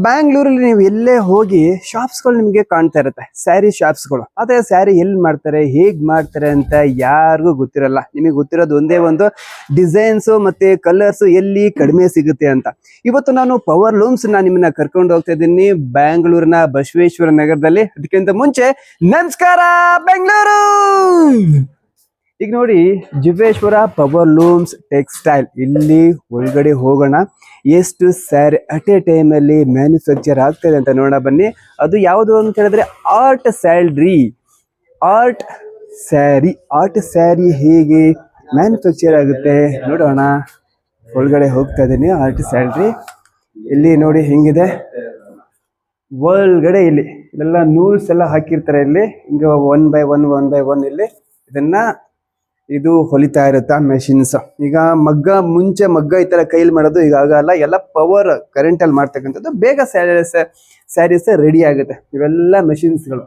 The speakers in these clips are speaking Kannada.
ಬ್ಯಾಂಗ್ಳೂರಲ್ಲಿ ನೀವು ಎಲ್ಲೇ ಹೋಗಿ ಶಾಪ್ಸ್ಗಳು ನಿಮಗೆ ಕಾಣ್ತಾ ಇರುತ್ತೆ, ಸ್ಯಾರಿ ಶಾಪ್ಸ್ಗಳು. ಅದೇ ಸ್ಯಾರಿ ಎಲ್ಲಿ ಮಾಡ್ತಾರೆ, ಹೇಗ್ ಮಾಡ್ತಾರೆ ಅಂತ ಯಾರಿಗೂ ಗೊತ್ತಿರಲ್ಲ. ನಿಮಗೆ ಗೊತ್ತಿರೋದು ಒಂದೇ ಒಂದು ಡಿಸೈನ್ಸು ಮತ್ತೆ ಕಲರ್ಸ್ ಎಲ್ಲಿ ಕಡಿಮೆ ಸಿಗುತ್ತೆ ಅಂತ. ಇವತ್ತು ನಾನು ಪವರ್ ಲೂಮ್ಸ್ ನಿಮ್ಮನ್ನ ಕರ್ಕೊಂಡು ಹೋಗ್ತಾ ಇದ್ದೀನಿ ಬ್ಯಾಂಗ್ಳೂರಿನ ಬಸವೇಶ್ವರ ನಗರದಲ್ಲಿ. ಅದಕ್ಕಿಂತ ಮುಂಚೆ ನಮಸ್ಕಾರ ಬೆಂಗಳೂರು. ಈಗ ನೋಡಿ, ಜುವೇಶ್ವರ ಪವರ್ ಲೂಮ್ಸ್ ಟೆಕ್ಸ್ಟೈಲ್, ಇಲ್ಲಿ ಒಳಗಡೆ ಹೋಗೋಣ. ಎಷ್ಟು ಸ್ಯಾರಿ ಅಟ್ ಎ ಟೈಮಲ್ಲಿ ಮ್ಯಾನುಫ್ಯಾಕ್ಚರ್ ಆಗ್ತದೆ ಅಂತ ನೋಡೋಣ ಬನ್ನಿ. ಅದು ಯಾವುದು ಅಂತ ಹೇಳಿದ್ರೆ ಆರ್ಟ್ ಸ್ಯಾಲ್ರಿ, ಆರ್ಟ್ ಸ್ಯಾರಿ ಹೇಗೆ ಮ್ಯಾನುಫ್ಯಾಕ್ಚರ್ ಆಗುತ್ತೆ ನೋಡೋಣ. ಒಳಗಡೆ ಹೋಗ್ತಾ ಇದ್ದೀನಿ. ಆರ್ಟ್ ಸ್ಯಾಲ್ರಿ ಇಲ್ಲಿ ನೋಡಿ ಹೆಂಗಿದೆ ಒಳಗಡೆ. ಇಲ್ಲೆಲ್ಲ ನೂಲ್ಸ್ ಎಲ್ಲ ಹಾಕಿರ್ತಾರೆ. ಇಲ್ಲಿ ಹಿಂಗೆ ಒನ್ ಬೈ ಒನ್ ಇಲ್ಲಿ ಇದನ್ನ ಇದು ಹೊಲಿತಾ ಇರುತ್ತಾ ಮೆಷಿನ್ಸ್. ಈಗ ಮುಂಚೆ ಮಗ್ಗ ಈ ತರ ಕೈಲಿ ಮಾಡೋದು ಈಗ ಆಗಲ್ಲ, ಎಲ್ಲ ಪವರ್ ಕರೆಂಟ್ ಅಲ್ಲಿ ಮಾಡ್ತಕ್ಕಂಥದ್ದು. ಬೇಗ ಸ್ಯಾರೀಸ್ ರೆಡಿ ಆಗುತ್ತೆ. ಇವೆಲ್ಲ ಮೆಷಿನ್ಸ್ಗಳು.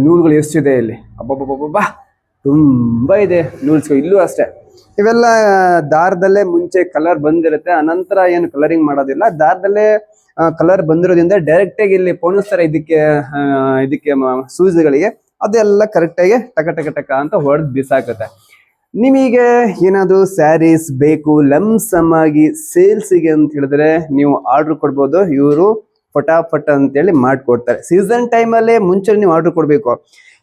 ನೂಲ್ಗಳು ಎಷ್ಟಿದೆ ಇಲ್ಲಿ, ಅಬ್ಬಬ್ಬಬ್ಬಾ ತುಂಬಾ ಇದೆ ನೂಲ್ಸ್ಗಳು. ಇಲ್ಲೂ ಅಷ್ಟೇ, ಇವೆಲ್ಲ ದಾರದಲ್ಲೇ ಮುಂಚೆ ಕಲರ್ ಬಂದಿರುತ್ತೆ, ಅನಂತರ ಏನು ಕಲರಿಂಗ್ ಮಾಡೋದಿಲ್ಲ. ದಾರದಲ್ಲೇ ಕಲರ್ ಬಂದಿರೋದ್ರಿಂದ ಡೈರೆಕ್ಟ್ ಆಗಿ ಇಲ್ಲಿ ಪೋಣಿಸ್ತಾರೆ ಇದಕ್ಕೆ ಸೂಜಿಗಳಿಗೆ. ಅದೆಲ್ಲ ಕರೆಕ್ಟಾಗಿ ಟಕ ಅಂತ ಹೊಡೆದು ಬಿಸಾಕುತ್ತೆ. ನಿಮಗೆ ಏನಾದ್ರು ಸ್ಯಾರೀಸ್ ಬೇಕು ಲಮ್ಸಮ್ ಆಗಿ ಸೇಲ್ಸಿಗೆ ಅಂತ ಹೇಳಿದ್ರೆ ನೀವು ಆರ್ಡರ್ ಕೊಡ್ಬೋದು. ಇವರು ಫಟಾಫಟ್ ಅಂತೇಳಿ ಮಾಡಿಕೊಡ್ತಾರೆ. ಸೀಸನ್ ಟೈಮಲ್ಲೇ ಮುಂಚೆ ನೀವು ಆರ್ಡರ್ ಕೊಡಬೇಕು.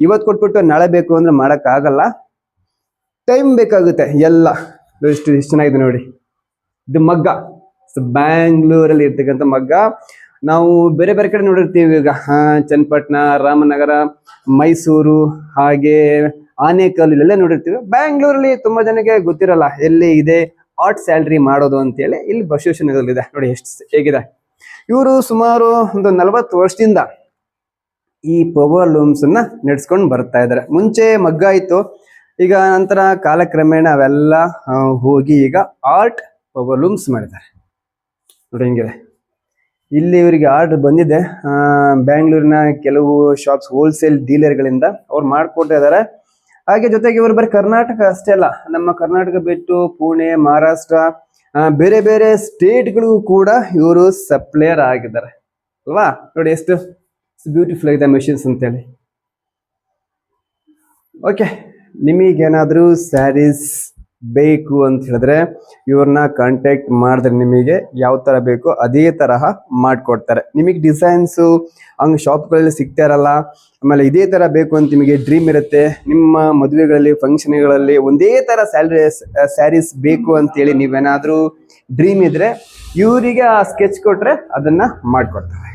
ಇವತ್ತು ಕೊಟ್ಬಿಟ್ಟು ನಾಳೆ ಬೇಕು ಅಂದ್ರೆ ಮಾಡೋಕ್ಕಾಗಲ್ಲ, ಟೈಮ್ ಬೇಕಾಗುತ್ತೆ. ಎಲ್ಲ ಎಷ್ಟು ಚೆನ್ನಾಗಿದೆ ನೋಡಿ. ಇದು ಮಗ್ಗ, ಬ್ಯಾಂಗ್ಳೂರಲ್ಲಿ ಇರ್ತಕ್ಕಂಥ ಮಗ್ಗ. ನಾವು ಬೇರೆ ಬೇರೆ ಕಡೆ ನೋಡಿರ್ತೀವಿ. ಈಗ ಚನ್ನಪಟ್ಟಣ, ರಾಮನಗರ, ಮೈಸೂರು, ಹಾಗೆ ಆನೇಕಲ್, ಇಲ್ಲೆಲ್ಲ ನೋಡಿರ್ತೀವಿ. ಬ್ಯಾಂಗ್ಳೂರಲ್ಲಿ ತುಂಬಾ ಜನಕ್ಕೆ ಗೊತ್ತಿರಲ್ಲ ಎಲ್ಲಿ ಇದೆ ಆರ್ಟ್ ಸ್ಯಾಲ್ರಿ ಮಾಡೋದು ಅಂತೇಳಿ. ಇಲ್ಲಿ ಬಸವೇಶ್ವರ ನಗರದಲ್ಲಿದೆ ನೋಡಿ ಎಷ್ಟು ಹೇಗಿದೆ. ಇವರು ಸುಮಾರು ಒಂದು 40 ವರ್ಷದಿಂದ ಈ ಪವರ್ ಲೂಮ್ಸ್ ಅನ್ನ ನಡೆಸ್ಕೊಂಡು ಬರ್ತಾ ಇದ್ದಾರೆ. ಮುಂಚೆ ಮಗ್ಗ ಇತ್ತು, ಈಗ ನಂತರ ಕಾಲಕ್ರಮೇಣ ಅವೆಲ್ಲ ಹೋಗಿ ಈಗ ಆರ್ಟ್ ಪವರ್ ಲೂಮ್ಸ್ ಮಾಡಿದ್ದಾರೆ ನೋಡಿ ಹೆಂಗಿದೆ. ಇಲ್ಲಿ ಇವರಿಗೆ ಆರ್ಡರ್ ಬಂದಿದೆ ಬ್ಯಾಂಗ್ಳೂರಿನ ಕೆಲವು ಶಾಪ್ಸ್ ಹೋಲ್ಸೇಲ್ ಡೀಲರ್ಗಳಿಂದ. ಅವ್ರು ಮಾಡಿಕೊಡ್ತಾ ಇದ್ದಾರೆ. ಹಾಗೆ ಜೊತೆಗೆ ಇವರು ಬರೀ ಕರ್ನಾಟಕ ಅಷ್ಟೇ ಅಲ್ಲ, ನಮ್ಮ ಕರ್ನಾಟಕ ಬಿಟ್ಟು ಪುಣೆ, ಮಹಾರಾಷ್ಟ್ರ, ಬೇರೆ ಬೇರೆ ಸ್ಟೇಟ್ಗಳಿಗೂ ಕೂಡ ಇವರು ಸಪ್ಲೈಯರ್ ಆಗಿದ್ದಾರೆ ಅಲ್ವಾ. ನೋಡಿ ಎಷ್ಟು ಬ್ಯೂಟಿಫುಲ್ ಆಗಿದೆ ಮೆಷಿನ್ಸ್ ಅಂತೇಳಿ. ಓಕೆ, ನಿಮಗೇನಾದರೂ ಸ್ಯಾರೀಸ್ ಬೇಕು ಅಂತ ಹೇಳಿದ್ರೆ ಇವ್ರನ್ನ ಕಾಂಟ್ಯಾಕ್ಟ್ ಮಾಡಿದ್ರೆ ನಿಮಗೆ ಯಾವ ತರ ಬೇಕು ಅದೇ ತರಹ ಮಾಡಿಕೊಡ್ತಾರೆ. ನಿಮಗೆ ಡಿಸೈನ್ಸು ಹಂಗೆ ಶಾಪ್ಗಳಲ್ಲಿ ಸಿಗ್ತಾ ಇರಲ್ಲ. ಆಮೇಲೆ ಇದೇ ತರ ಬೇಕು ಅಂತ ನಿಮಗೆ ಡ್ರೀಮ್ ಇರುತ್ತೆ. ನಿಮ್ಮ ಮದುವೆಗಳಲ್ಲಿ, ಫಂಕ್ಷನ್ಗಳಲ್ಲಿ ಒಂದೇ ತರ ಸ್ಯಾರೀಸ್ ಬೇಕು ಅಂತೇಳಿ ನೀವೇನಾದ್ರೂ ಡ್ರೀಮ್ ಇದ್ರೆ ಇವರಿಗೆ ಆ ಸ್ಕೆಚ್ ಕೊಟ್ರೆ ಅದನ್ನ ಮಾಡಿಕೊಡ್ತಾರೆ.